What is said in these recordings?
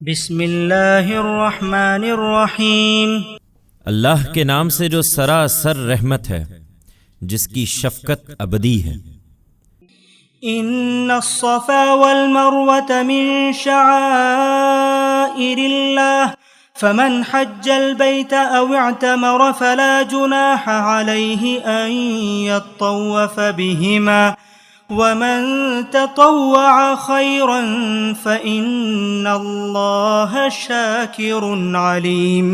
بسم اللہ الرحمن الرحیم۔ اللہ کے نام سے جو سراسر رحمت ہے، جس کی شفقت ابدی ہے۔ ان الصفا والمروة من شعائر اللہ فمن حج البيت او اعتمر فلا جناح عليه ان يطوف بهما ومن تطوع خيرا فإن الله شاكر عليم۔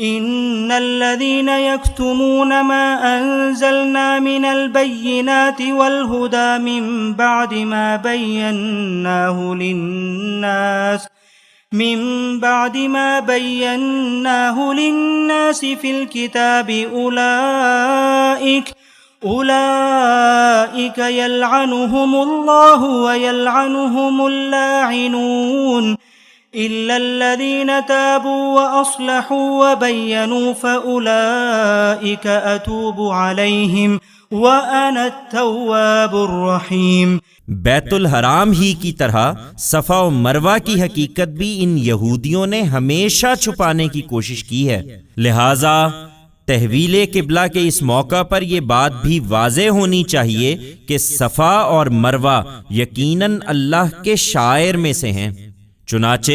ان الذين يكتمون ما انزلنا من البينات والهدى من بعد ما بيناه للناس في الكتاب أولئك يلعنهم الله ويلعنهم اللاعنون إلا الذين تابوا وأصلحوا وبينوا فأولئك أتوب عليهم وأنا التواب الرحيم۔ بیت الحرام ہی کی طرح صفا و مروہ کی حقیقت بھی ان یہودیوں نے ہمیشہ چھپانے کی کوشش کی ہے، لہٰذا تحویل قبلہ کے اس موقع پر یہ بات بھی واضح ہونی چاہیے کہ صفا اور مروہ یقیناً اللہ کے شعائر میں سے ہیں۔ چنانچہ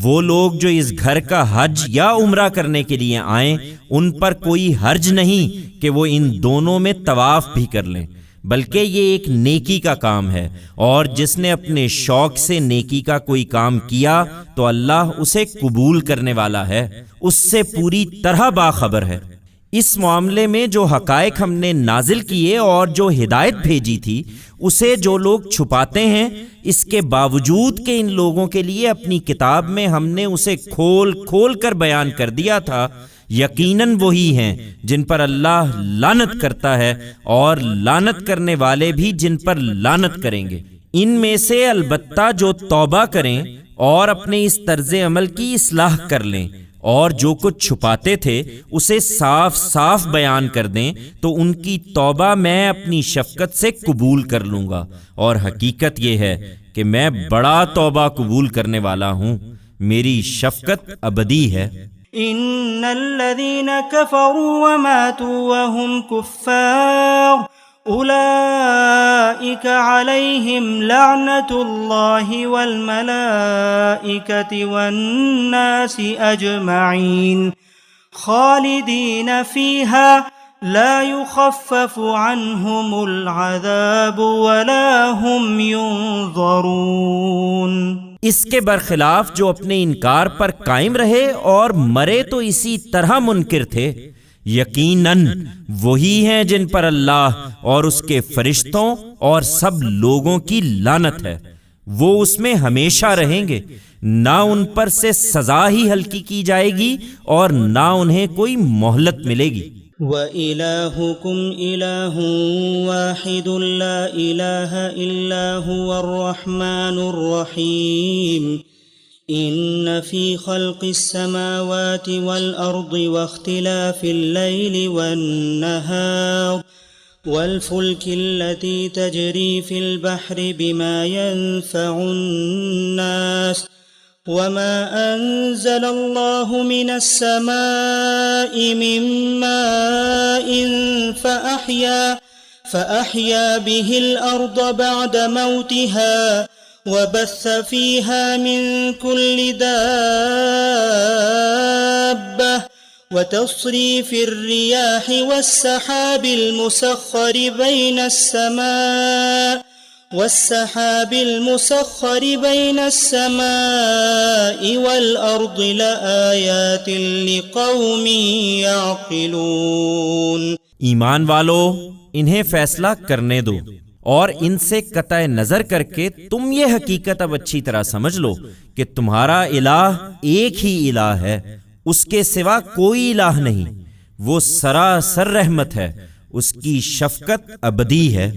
وہ لوگ جو اس گھر کا حج یا عمرہ کرنے کے لیے آئیں، ان پر کوئی حرج نہیں کہ وہ ان دونوں میں طواف بھی کر لیں، بلکہ یہ ایک نیکی کا کام ہے، اور جس نے اپنے شوق سے نیکی کا کوئی کام کیا تو اللہ اسے قبول کرنے والا ہے، اس سے پوری طرح باخبر ہے۔ اس معاملے میں جو حقائق ہم نے نازل کیے اور جو ہدایت بھیجی تھی، اسے جو لوگ چھپاتے ہیں، اس کے باوجود کہ ان لوگوں کے لیے اپنی کتاب میں ہم نے اسے کھول کھول کر بیان کر دیا تھا، یقیناً وہی ہیں جن پر اللہ لعنت کرتا ہے، اور لعنت کرنے والے بھی جن پر لعنت کریں گے۔ ان میں سے البتہ جو توبہ کریں اور اپنے اس طرز عمل کی اصلاح کر لیں اور جو کچھ چھپاتے تھے اسے صاف صاف بیان کر دیں، تو ان کی توبہ میں اپنی شفقت سے قبول کر لوں گا، اور حقیقت یہ ہے کہ میں بڑا توبہ قبول کرنے والا ہوں، میری شفقت ابدی ہے۔ ان الذين كفروا وماتوا وهم كفار اولئك عليهم لعنة الله والملائكة والناس اجمعين خالدين فيها لا يخفف عنهم العذاب ولا هم ينظرون۔ اس کے برخلاف جو اپنے انکار پر قائم رہے اور مرے تو اسی طرح منکر تھے، یقیناً وہی ہیں جن پر اللہ اور اس کے فرشتوں اور سب لوگوں کی لعنت ہے، وہ اس میں ہمیشہ رہیں گے، نہ ان پر سے سزا ہی ہلکی کی جائے گی اور نہ انہیں کوئی مہلت ملے گی۔ وَإِلَٰهُكُمْ إِلَٰهٌ وَاحِدٌ لَا إِلَٰهَ إِلَّا هُوَ الرَّحْمَٰنُ الرَّحِيمُ۔ إِنَّ فِي خَلْقِ السَّمَاوَاتِ وَالْأَرْضِ وَاخْتِلَافِ اللَّيْلِ وَالنَّهَارِ وَالْفُلْكِ الَّتِي تَجْرِي فِي الْبَحْرِ بِمَا يَنفَعُ النَّاسَ وَمَا أَنزَلَ اللَّهُ مِنَ السَّمَاءِ مِن مَّاءٍ فَأَحْيَا بِهِ الْأَرْضَ بَعْدَ مَوْتِهَا وَبَثَّ فِيهَا مِن كُلِّ دَابَّةٍ وَتَصْرِيفِ الرِّيَاحِ وَالسَّحَابِ الْمُسَخَّرِ بَيْنَ السَّمَاءِ وَالْأَرْضِ لَآيَاتٍ لِقَوْمٍ يَعْقِلُونَ۔ ایمان والو، انہیں فیصلہ کرنے دو، اور ان سے قطع نظر کر کے تم یہ حقیقت اب اچھی طرح سمجھ لو کہ تمہارا الہ ایک ہی الہ ہے، اس کے سوا کوئی الہ نہیں، وہ سراسر رحمت ہے، اس کی شفقت ابدی ہے۔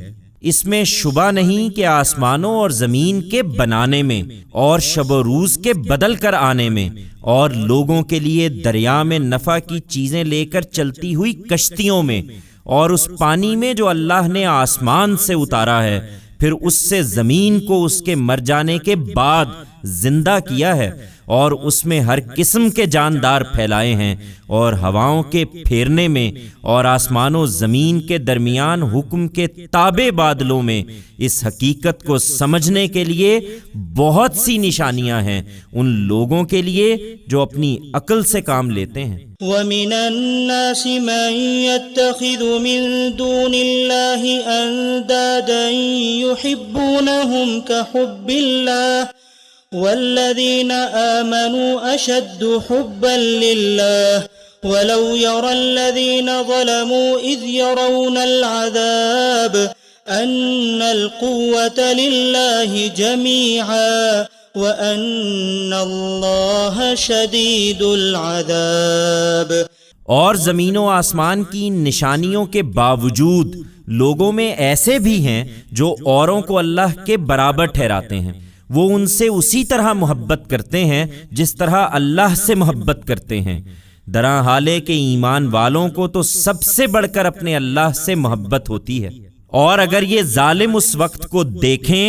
اس میں شبہ نہیں کہ آسمانوں اور زمین کے بنانے میں اور شب و روز کے بدل کر آنے میں اور لوگوں کے لیے دریا میں نفع کی چیزیں لے کر چلتی ہوئی کشتیوں میں اور اس پانی میں جو اللہ نے آسمان سے اتارا ہے، پھر اس سے زمین کو اس کے مر جانے کے بعد زندہ کیا ہے اور اس میں ہر قسم کے جاندار پھیلائے ہیں، اور ہواؤں کے پھیرنے میں اور آسمان و زمین کے درمیان حکم کے تابع بادلوں میں اس حقیقت کو سمجھنے کے لیے بہت سی نشانیاں ہیں ان لوگوں کے لیے جو اپنی عقل سے کام لیتے ہیں۔ وَمِنَ النَّاسِ مَن يَتَّخِذُ مِن دُونِ اللَّهِ أَندَادًا يُحِبُّونَهُمْ كَحُبِّ اللَّهِ وَالَّذِينَ آمَنُوا أَشَدُّ حُبًّا لِلَّهِ وَلَوْ يَرَى الَّذِينَ ظَلَمُوا إِذْ يَرَوْنَ الْعَذَابَ أَنَّ الْقُوَّةَ لِلَّهِ جَمِيعًا وَأَنَّ اللَّهَ شَدِيدُ الْعَذَابِ۔ اور زمین و آسمان کی نشانیوں کے باوجود لوگوں میں ایسے بھی ہیں جو اوروں کو اللہ کے برابر ٹھہراتے ہیں، وہ ان سے اسی طرح محبت کرتے ہیں جس طرح اللہ سے محبت کرتے ہیں۔ درا حالے کہ ایمان والوں کو تو سب سے بڑھ کر اپنے اللہ سے محبت ہوتی ہے، اور اگر یہ ظالم اس وقت کو دیکھیں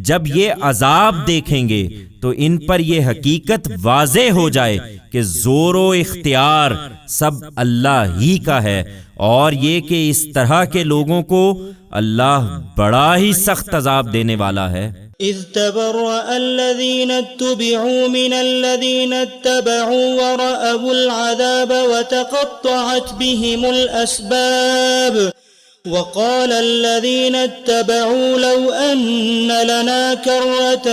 جب یہ عذاب دیکھیں گے تو ان پر یہ حقیقت واضح ہو جائے کہ زور و اختیار سب اللہ ہی کا ہے، اور یہ کہ اس طرح کے لوگوں کو اللہ بڑا ہی سخت عذاب دینے والا ہے۔ إذ تبرأ الذين اتبعوا من الذين اتبعوا ورأوا العذاب وتقطعت بهم الأسباب وقال الذين اتبعوا لو أن لنا كرة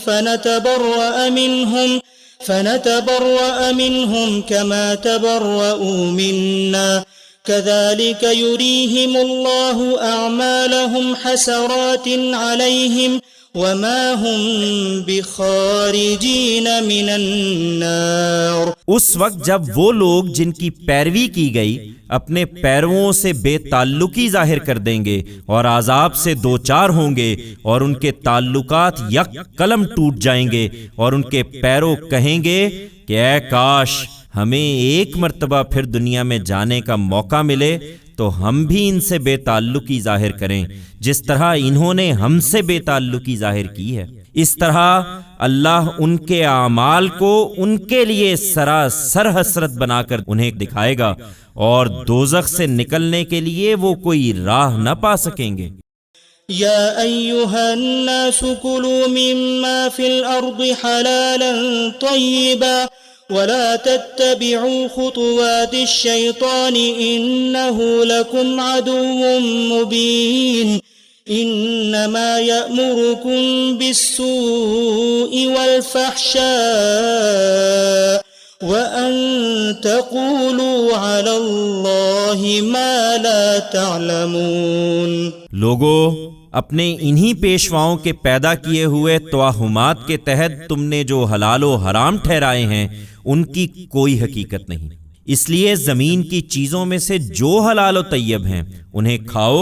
فنتبرأ منهم كما تبرؤوا منا كذلك يريهم الله أعمالهم حسرات عليهم وما هم بخارجین من النار۔ اس وقت جب وہ لوگ جن کی پیروی کی گئی اپنے پیرووں سے بے تعلقی ظاہر کر دیں گے اور عذاب سے دوچار ہوں گے، اور ان کے تعلقات یک قلم ٹوٹ جائیں گے، اور ان کے پیرو کہیں گے کہ اے کاش ہمیں ایک مرتبہ پھر دنیا میں جانے کا موقع ملے تو ہم بھی ان سے بے تعلقی ظاہر کریں جس طرح انہوں نے ہم سے بے تعلقی ظاہر کی ہے۔ اس طرح اللہ ان کے اعمال کو ان کے لیے سراسر حسرت بنا کر انہیں دکھائے گا، اور دوزخ سے نکلنے کے لیے وہ کوئی راہ نہ پا سکیں گے۔ یا ایہا الناس کلوا مما فی الارض حلالا طیبا ولا تتبعوا خطوات الشیطان انه لکم عدو مبین انما یأمرکم بالسوء والفحشاء وَأَن تَقُولُوا عَلَى اللَّهِ مَا لَا تَعْلَمُونَ۔ لوگو، اپنے انہی پیشواؤں کے پیدا کیے ہوئے توہمات کے تحت تم نے جو حلال و حرام ٹھہرائے ہیں ان کی کوئی حقیقت نہیں، اس لیے زمین کی چیزوں میں سے جو حلال و طیب ہیں انہیں کھاؤ،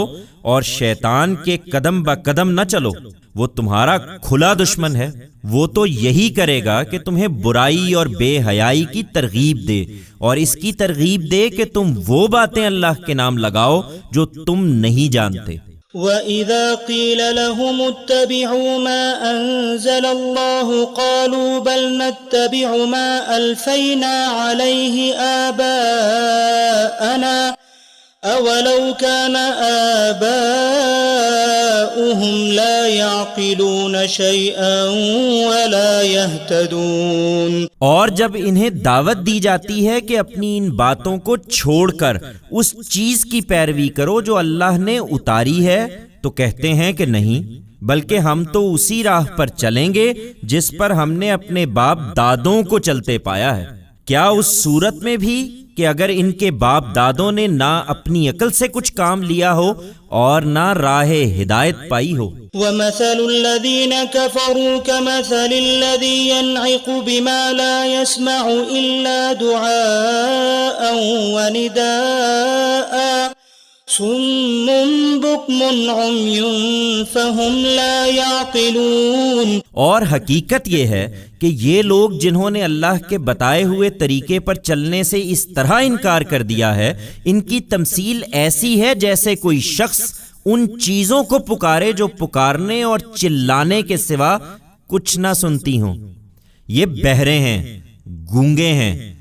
اور شیطان کے قدم با قدم نہ چلو، وہ تمہارا کھلا دشمن ہے۔ وہ تو یہی کرے گا کہ تمہیں برائی اور بے حیائی کی ترغیب دے، اور اس کی ترغیب دے کہ تم وہ باتیں اللہ کے نام لگاؤ جو تم نہیں جانتے۔ وَإِذَا قِيلَ لَهُمُ اتَّبِعُوا مَا أَنزَلَ اللَّهُ قَالُوا بَلْ نَتَّبِعُ مَا أَلْفَيْنَا عَلَيْهِ آبَاءَنَا أَوَلَوْ كَانَ آبَاؤُهُمْ لَا يَعْقِلُونَ شَيْئًا وَلَا يَهْتَدُونَ۔ اور جب انہیں دعوت دی جاتی ہے کہ اپنی ان باتوں کو چھوڑ کر اس چیز کی پیروی کرو جو اللہ نے اتاری ہے، تو کہتے ہیں کہ نہیں، بلکہ ہم تو اسی راہ پر چلیں گے جس پر ہم نے اپنے باپ دادوں کو چلتے پایا ہے۔ کیا اس صورت میں بھی کہ اگر ان کے باپ دادوں نے نہ اپنی عقل سے کچھ کام لیا ہو اور نہ راہ ہدایت پائی ہو؟ وَمَثَلُ الَّذِينَ كَفَرُوا كَمَثَلِ الَّذِي يَنْعِقُ بِمَا لَا يَسْمَعُ إِلَّا دُعَاءً وَنِدَاءً صُمٌّ بُكْمٌ عُمْيٌ فَهُمْ لَا يَعْقِلُونَ۔ اور حقیقت یہ ہے کہ یہ لوگ جنہوں نے اللہ کے بتائے ہوئے طریقے پر چلنے سے اس طرح انکار کر دیا ہے، ان کی تمثیل ایسی ہے جیسے کوئی شخص ان چیزوں کو پکارے جو پکارنے اور چلانے کے سوا کچھ نہ سنتی ہوں۔ یہ بہرے ہیں، گونگے ہیں،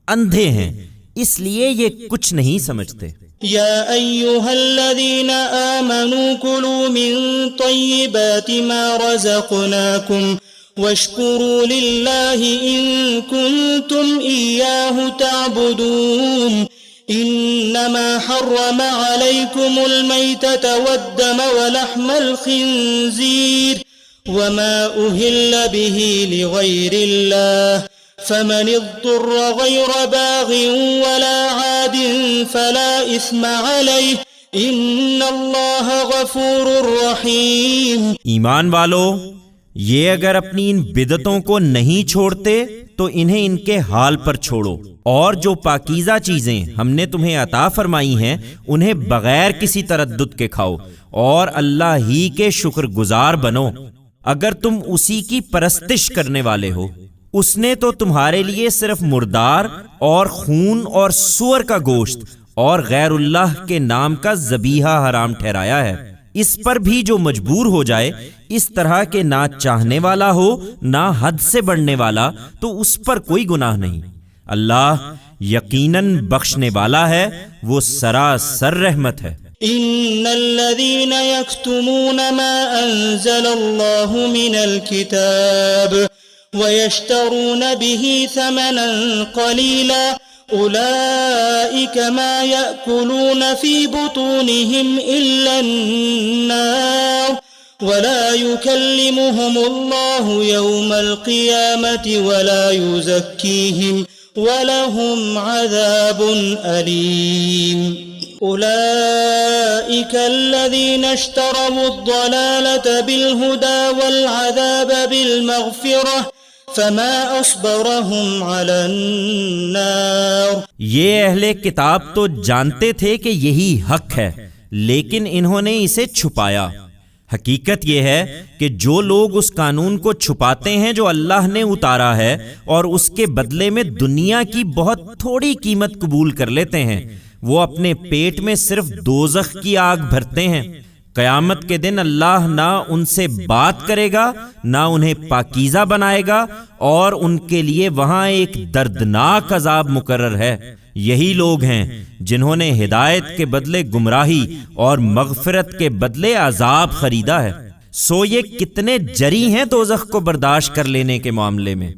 اندھے ہیں، اس لیے یہ کچھ نہیں سمجھتے۔ يا أيها الذين آمنوا كلوا من طيبات ما رزقناكم واشكروا لله إن كنتم إياه تعبدون إنما حرم عليكم الميتة والدم ولحم الخنزير وما أهل به لغير الله فمن اضطر غير باغ ولا عاد فلا إثم عليه إن الله غفور رحيم۔ ایمان والو، یہ اگر اپنی ان بدعتوں کو نہیں چھوڑتے تو انہیں ان کے حال پر چھوڑو، اور جو پاکیزہ چیزیں ہم نے تمہیں عطا فرمائی ہیں انہیں بغیر کسی تردد کے کھاؤ، اور اللہ ہی کے شکر گزار بنو اگر تم اسی کی پرستش کرنے والے ہو۔ اس نے تو تمہارے لیے صرف مردار اور خون اور سور کا گوشت اور غیر اللہ کے نام کا ذبیحہ حرام ٹھہرایا ہے۔ اس پر بھی جو مجبور ہو جائے اس طرح کے نہ چاہنے والا ہو نہ حد سے بڑھنے والا تو اس پر کوئی گناہ نہیں۔ اللہ یقیناً بخشنے والا ہے، وہ سراسر رحمت ہے۔ إن الذين يكتمون ما أنزل الله من الكتاب ويشترون به ثمنا قليلا أولئك ما يأكلون في بطونهم إلا النار ولا يكلمهم الله يوم القيامة ولا يزكيهم ولهم عذاب أليم۔ أولئك الذين اشتروا الضلالة بالهدى والعذاب بالمغفرة فما أصبرهم على النار۔ یہ اہل کتاب تو جانتے تھے کہ یہی حق ہے، لیکن انہوں نے اسے چھپایا۔ حقیقت یہ ہے کہ جو لوگ اس قانون کو چھپاتے ہیں جو اللہ نے اتارا ہے اور اس کے بدلے میں دنیا کی بہت تھوڑی قیمت قبول کر لیتے ہیں، وہ اپنے پیٹ میں صرف دوزخ کی آگ بھرتے ہیں۔ قیامت کے دن اللہ نہ ان سے بات کرے گا نہ انہیں پاکیزہ بنائے گا، اور ان کے لیے وہاں ایک دردناک عذاب مقرر ہے۔ یہی لوگ ہیں جنہوں نے ہدایت کے بدلے گمراہی اور مغفرت کے بدلے عذاب خریدا ہے۔ سو یہ کتنے جری ہیں دوزخ کو برداشت کر لینے کے معاملے میں۔